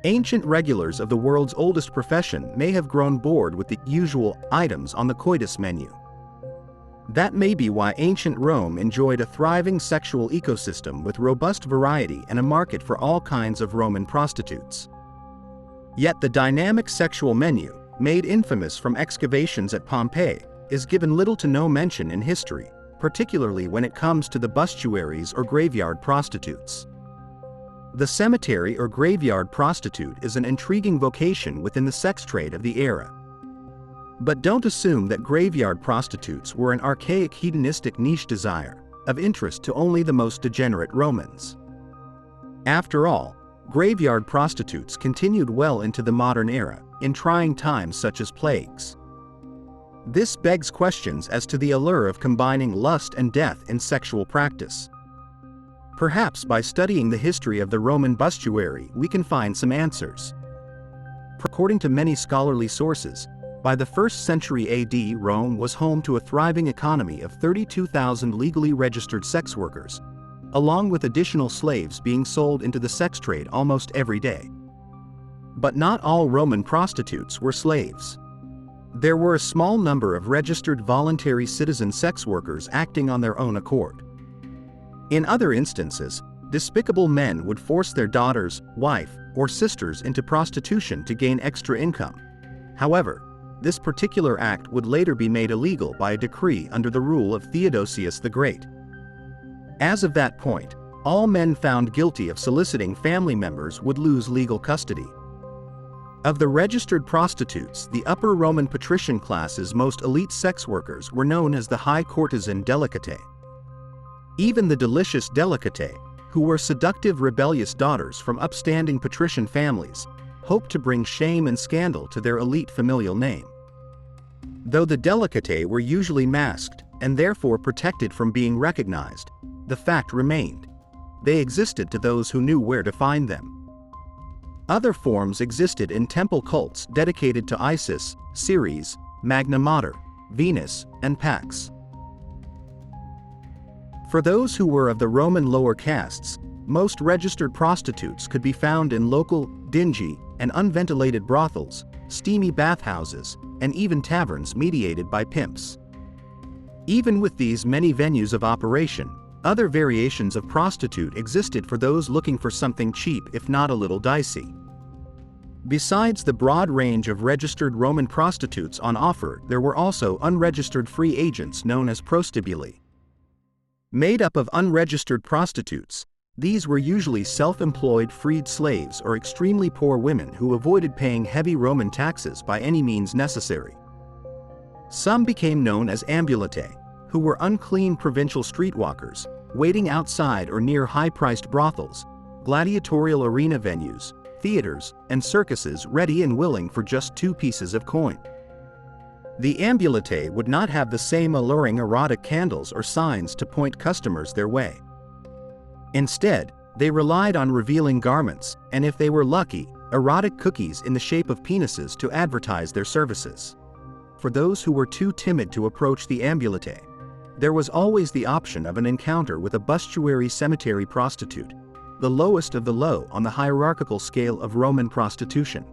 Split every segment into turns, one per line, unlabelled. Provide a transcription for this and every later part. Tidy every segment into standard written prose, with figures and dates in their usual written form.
Ancient regulars of the world's oldest profession may have grown bored with the usual items on the coitus menu. That may be why ancient Rome enjoyed a thriving sexual ecosystem with robust variety and a market for all kinds of Roman prostitutes. Yet the dynamic sexual menu, made infamous from excavations at Pompeii, is given little to no mention in history, particularly when it comes to the bustuaries or graveyard prostitutes. The cemetery or graveyard prostitute is an intriguing vocation within the sex trade of the era. But don't assume that graveyard prostitutes were an archaic hedonistic niche desire, of interest to only the most degenerate Romans. After all, graveyard prostitutes continued well into the modern era, in trying times such as plagues. This begs questions as to the allure of combining lust and death in sexual practice. Perhaps by studying the history of the Roman bustuary we can find some answers. According to many scholarly sources, by the 1st century AD, Rome was home to a thriving economy of 32,000 legally registered sex workers, along with additional slaves being sold into the sex trade almost every day. But not all Roman prostitutes were slaves. There were a small number of registered voluntary citizen sex workers acting on their own accord. In other instances, despicable men would force their daughters, wife, or sisters into prostitution to gain extra income. However, this particular act would later be made illegal by a decree under the rule of Theodosius the Great. As of that point, all men found guilty of soliciting family members would lose legal custody. Of the registered prostitutes, the upper Roman patrician class's most elite sex workers were known as the high courtesan delicatae. Even the delicious delicatae, who were seductive rebellious daughters from upstanding patrician families, hoped to bring shame and scandal to their elite familial name. Though the delicatae were usually masked, and therefore protected from being recognized, the fact remained: they existed to those who knew where to find them. Other forms existed in temple cults dedicated to Isis, Ceres, Magna Mater, Venus, and Pax. For those who were of the Roman lower castes, most registered prostitutes could be found in local, dingy, and unventilated brothels, steamy bathhouses, and even taverns mediated by pimps. Even with these many venues of operation, other variations of prostitute existed for those looking for something cheap if not a little dicey. Besides the broad range of registered Roman prostitutes on offer, there were also unregistered free agents known as prostibuli. Made up of unregistered prostitutes, these were usually self-employed freed slaves or extremely poor women who avoided paying heavy Roman taxes by any means necessary. Some became known as ambulatae, who were unclean provincial streetwalkers, waiting outside or near high-priced brothels, gladiatorial arena venues, theaters, and circuses ready and willing for just 2 pieces of coin. The ambulatae would not have the same alluring erotic candles or signs to point customers their way. Instead, they relied on revealing garments, and if they were lucky, erotic cookies in the shape of penises to advertise their services. For those who were too timid to approach the ambulatae, there was always the option of an encounter with a bustuary cemetery prostitute, the lowest of the low on the hierarchical scale of Roman prostitution.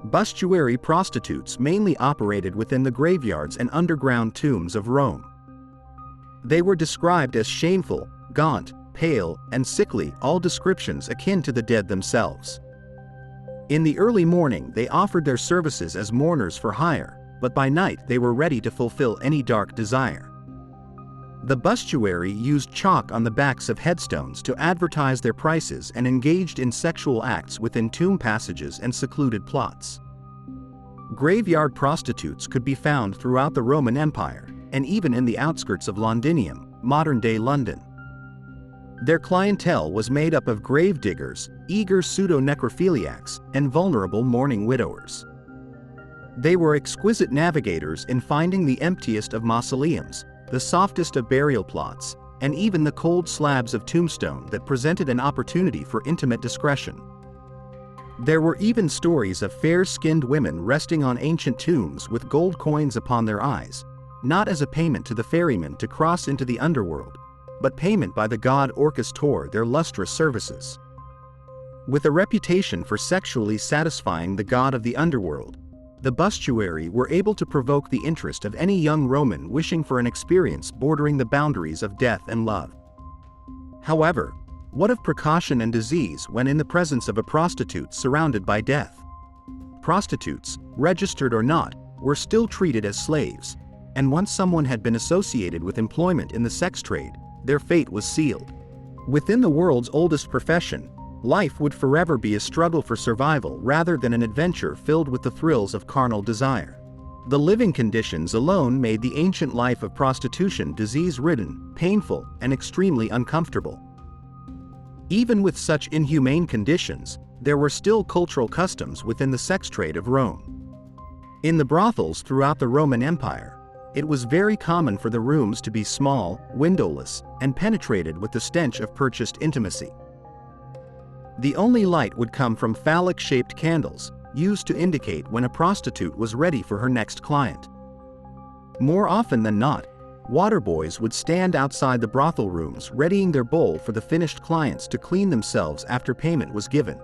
Bustuary prostitutes mainly operated within the graveyards and underground tombs of Rome. They were described as shameful, gaunt, pale, and sickly, all descriptions akin to the dead themselves. In the early morning they offered their services as mourners for hire, but by night they were ready to fulfill any dark desire. The bustuary used chalk on the backs of headstones to advertise their prices and engaged in sexual acts within tomb passages and secluded plots. Graveyard prostitutes could be found throughout the Roman Empire, and even in the outskirts of Londinium, modern-day London. Their clientele was made up of grave diggers, eager pseudo-necrophiliacs, and vulnerable mourning widowers. They were exquisite navigators in finding the emptiest of mausoleums, the softest of burial plots, and even the cold slabs of tombstone that presented an opportunity for intimate discretion. There were even stories of fair-skinned women resting on ancient tombs with gold coins upon their eyes, not as a payment to the ferryman to cross into the underworld, but payment by the god Orcus Tor their lustrous services. With a reputation for sexually satisfying the god of the underworld, the bustuarii were able to provoke the interest of any young Roman wishing for an experience bordering the boundaries of death and love. However, what of precaution and disease when in the presence of a prostitute surrounded by death? Prostitutes, registered or not, were still treated as slaves, and once someone had been associated with employment in the sex trade, their fate was sealed. Within the world's oldest profession, life would forever be a struggle for survival rather than an adventure filled with the thrills of carnal desire. The living conditions alone made the ancient life of prostitution disease-ridden, painful, and extremely uncomfortable. Even with such inhumane conditions, there were still cultural customs within the sex trade of Rome. In the brothels throughout the Roman Empire, it was very common for the rooms to be small, windowless, and penetrated with the stench of purchased intimacy. The only light would come from phallic-shaped candles, used to indicate when a prostitute was ready for her next client. More often than not, water boys would stand outside the brothel rooms readying their bowl for the finished clients to clean themselves after payment was given.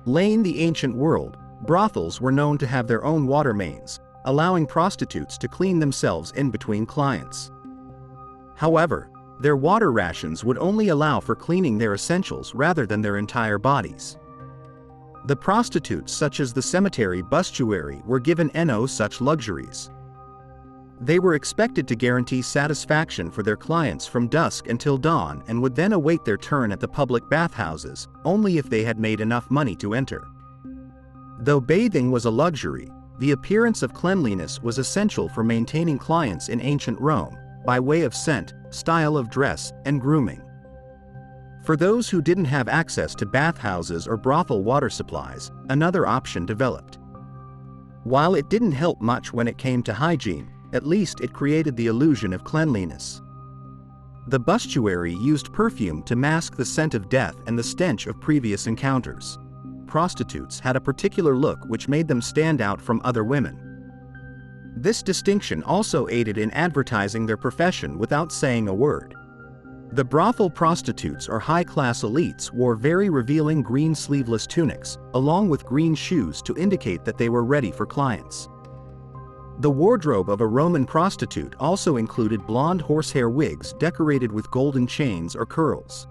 In the ancient world, brothels were known to have their own water mains, allowing prostitutes to clean themselves in between clients. However, their water rations would only allow for cleaning their essentials rather than their entire bodies. The prostitutes such as the cemetery bustuarii were given no such luxuries. They were expected to guarantee satisfaction for their clients from dusk until dawn and would then await their turn at the public bathhouses, only if they had made enough money to enter. Though bathing was a luxury, the appearance of cleanliness was essential for maintaining clients in ancient Rome, by way of scent, style of dress, and grooming. For those who didn't have access to bathhouses or brothel water supplies, another option developed. While it didn't help much when it came to hygiene, at least it created the illusion of cleanliness. The bustuarii used perfume to mask the scent of death and the stench of previous encounters. Prostitutes had a particular look which made them stand out from other women. This distinction also aided in advertising their profession without saying a word. The brothel prostitutes or high-class elites wore very revealing green sleeveless tunics, along with green shoes to indicate that they were ready for clients. The wardrobe of a Roman prostitute also included blonde horsehair wigs decorated with golden chains or curls.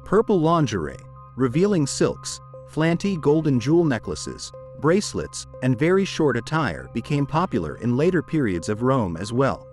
Purple lingerie, revealing silks, flanty golden jewel necklaces, bracelets, and very short attire became popular in later periods of Rome as well.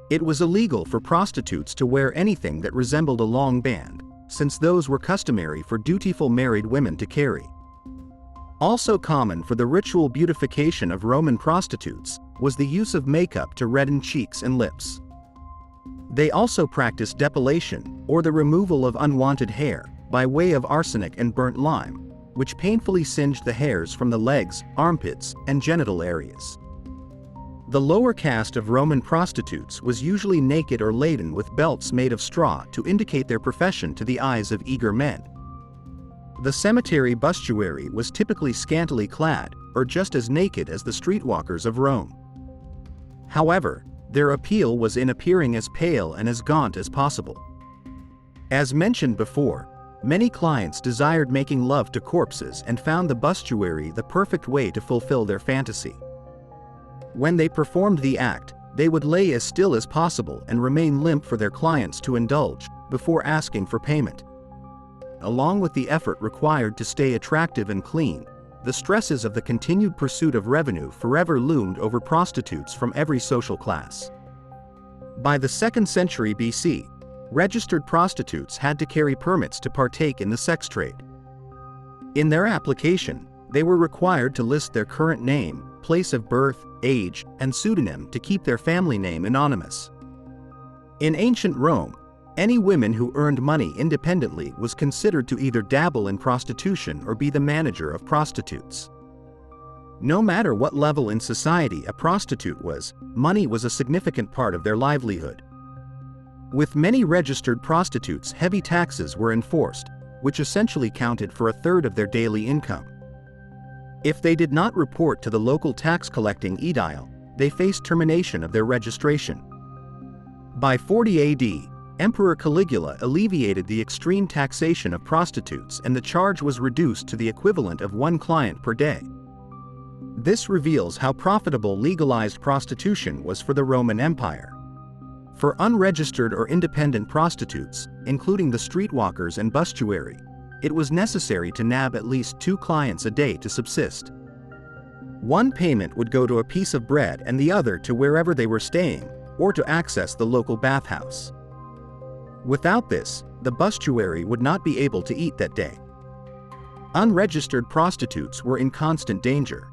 It was illegal for prostitutes to wear anything that resembled a long band, since those were customary for dutiful married women to carry. Also common for the ritual beautification of Roman prostitutes was the use of makeup to redden cheeks and lips. They also practiced depilation, or the removal of unwanted hair, by way of arsenic and burnt lime, which painfully singed the hairs from the legs, armpits, and genital areas. The lower caste of Roman prostitutes was usually naked or laden with belts made of straw to indicate their profession to the eyes of eager men. The cemetery bustuarii was typically scantily clad, or just as naked as the streetwalkers of Rome. However, their appeal was in appearing as pale and as gaunt as possible. As mentioned before, many clients desired making love to corpses and found the bustuarii the perfect way to fulfill their fantasy. When they performed the act, they would lay as still as possible and remain limp for their clients to indulge, before asking for payment. Along with the effort required to stay attractive and clean, the stresses of the continued pursuit of revenue forever loomed over prostitutes from every social class. By the 2nd century BC, registered prostitutes had to carry permits to partake in the sex trade. In their application, they were required to list their current name, place of birth, age, and pseudonym to keep their family name anonymous. In ancient Rome, any woman who earned money independently was considered to either dabble in prostitution or be the manager of prostitutes. No matter what level in society a prostitute was, money was a significant part of their livelihood. With many registered prostitutes, heavy taxes were enforced, which essentially counted for a third of their daily income. If they did not report to the local tax collecting aedile, they faced termination of their registration. By 40 AD, Emperor Caligula alleviated the extreme taxation of prostitutes and the charge was reduced to the equivalent of 1 client per day. This reveals how profitable legalized prostitution was for the Roman Empire. For unregistered or independent prostitutes, including the streetwalkers and bustuarii, it was necessary to nab at least 2 clients a day to subsist. One payment would go to a piece of bread and the other to wherever they were staying, or to access the local bathhouse. Without this, the bustuarii would not be able to eat that day. Unregistered prostitutes were in constant danger.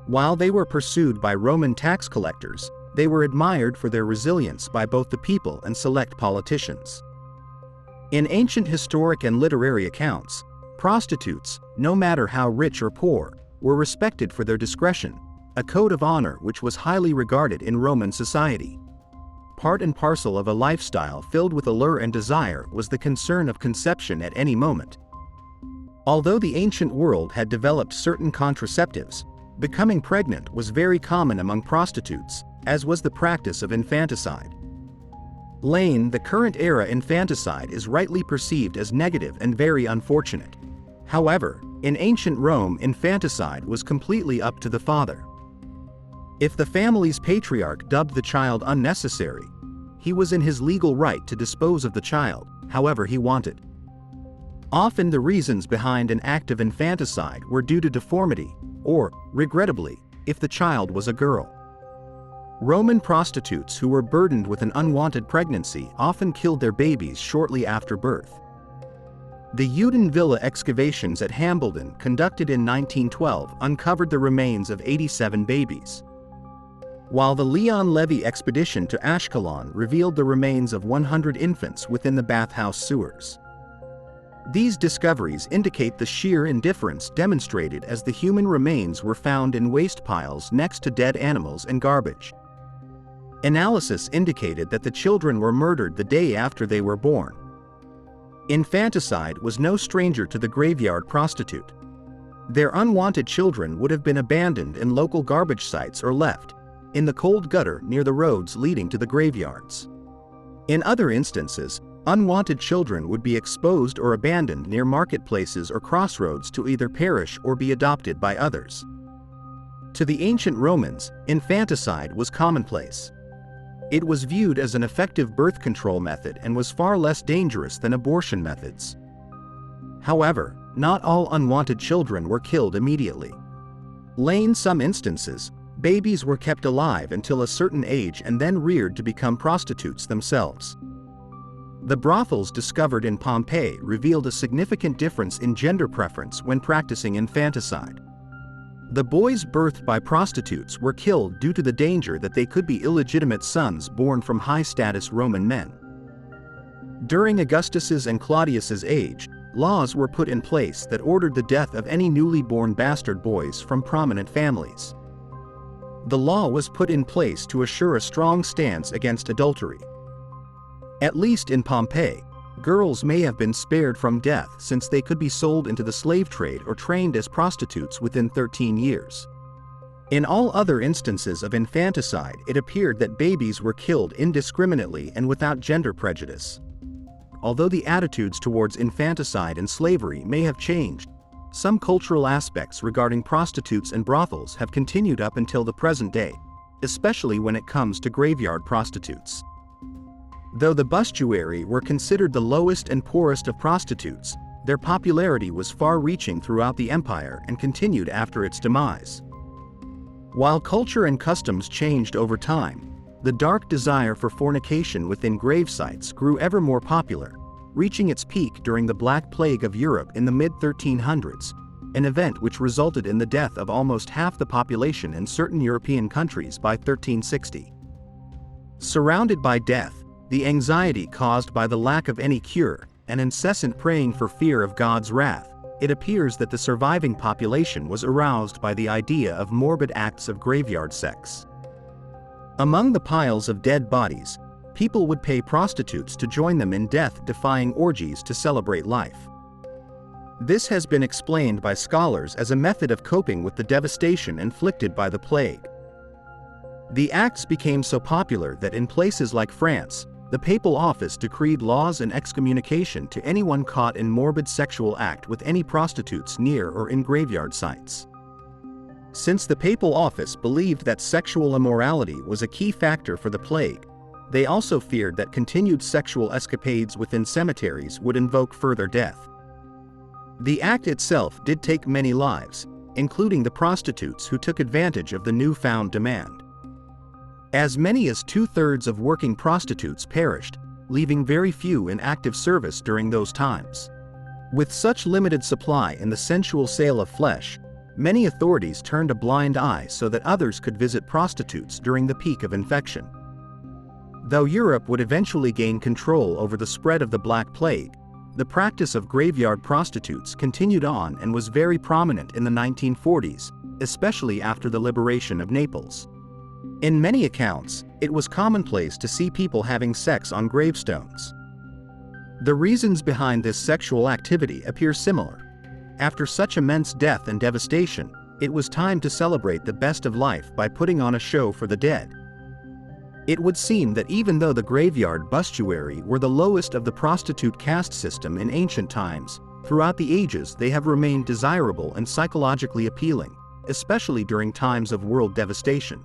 While they were pursued by Roman tax collectors, they were admired for their resilience by both the people and select politicians. In ancient historic and literary accounts, prostitutes, no matter how rich or poor, were respected for their discretion, a code of honor which was highly regarded in Roman society. Part and parcel of a lifestyle filled with allure and desire was the concern of conception at any moment. Although the ancient world had developed certain contraceptives, becoming pregnant was very common among prostitutes, as was the practice of infanticide. The current era infanticide is rightly perceived as negative and very unfortunate. However, in ancient Rome, infanticide was completely up to the father. If the family's patriarch dubbed the child unnecessary, he was in his legal right to dispose of the child however he wanted. Often the reasons behind an act of infanticide were due to deformity, or, regrettably, if the child was a girl. Roman prostitutes who were burdened with an unwanted pregnancy often killed their babies shortly after birth. The Uden Villa excavations at Hambledon, conducted in 1912, uncovered the remains of 87 babies. While the Leon Levy expedition to Ashkelon revealed the remains of 100 infants within the bathhouse sewers. These discoveries indicate the sheer indifference demonstrated as the human remains were found in waste piles next to dead animals and garbage. Analysis indicated that the children were murdered the day after they were born. Infanticide was no stranger to the graveyard prostitute. Their unwanted children would have been abandoned in local garbage sites or left in the cold gutter near the roads leading to the graveyards. In other instances, unwanted children would be exposed or abandoned near marketplaces or crossroads to either perish or be adopted by others. To the ancient Romans, infanticide was commonplace. It was viewed as an effective birth control method and was far less dangerous than abortion methods. However, not all unwanted children were killed immediately. In some instances, babies were kept alive until a certain age and then reared to become prostitutes themselves. The brothels discovered in Pompeii revealed a significant difference in gender preference when practicing infanticide. The boys birthed by prostitutes were killed due to the danger that they could be illegitimate sons born from high-status Roman men. During Augustus's and Claudius's age, laws were put in place that ordered the death of any newly born bastard boys from prominent families. The law was put in place to assure a strong stance against adultery. At least in Pompeii, girls may have been spared from death since they could be sold into the slave trade or trained as prostitutes within 13 years. In all other instances of infanticide, it appeared that babies were killed indiscriminately and without gender prejudice. Although the attitudes towards infanticide and slavery may have changed, some cultural aspects regarding prostitutes and brothels have continued up until the present day, especially when it comes to graveyard prostitutes. Though the bustuarii were considered the lowest and poorest of prostitutes, their popularity was far-reaching throughout the empire and continued after its demise. While culture and customs changed over time, the dark desire for fornication within grave sites grew ever more popular, reaching its peak during the Black Plague of Europe in the mid-1300s, an event which resulted in the death of almost half the population in certain European countries by 1360. Surrounded by death, the anxiety caused by the lack of any cure, and incessant praying for fear of God's wrath, it appears that the surviving population was aroused by the idea of morbid acts of graveyard sex. Among the piles of dead bodies, people would pay prostitutes to join them in death-defying orgies to celebrate life. This has been explained by scholars as a method of coping with the devastation inflicted by the plague. The acts became so popular that in places like France, the papal office decreed laws and excommunication to anyone caught in morbid sexual act with any prostitutes near or in graveyard sites. Since the papal office believed that sexual immorality was a key factor for the plague, they also feared that continued sexual escapades within cemeteries would invoke further death. The act itself did take many lives, including the prostitutes who took advantage of the newfound demand. As many as 2/3 of working prostitutes perished, leaving very few in active service during those times. With such limited supply in the sensual sale of flesh, many authorities turned a blind eye so that others could visit prostitutes during the peak of infection. Though Europe would eventually gain control over the spread of the Black Plague, the practice of graveyard prostitutes continued on and was very prominent in the 1940s, especially after the liberation of Naples. In many accounts, it was commonplace to see people having sex on gravestones. The reasons behind this sexual activity appear similar. After such immense death and devastation, it was time to celebrate the best of life by putting on a show for the dead. It would seem that even though the graveyard bustuarii were the lowest of the prostitute caste system in ancient times, throughout the ages they have remained desirable and psychologically appealing, especially during times of world devastation.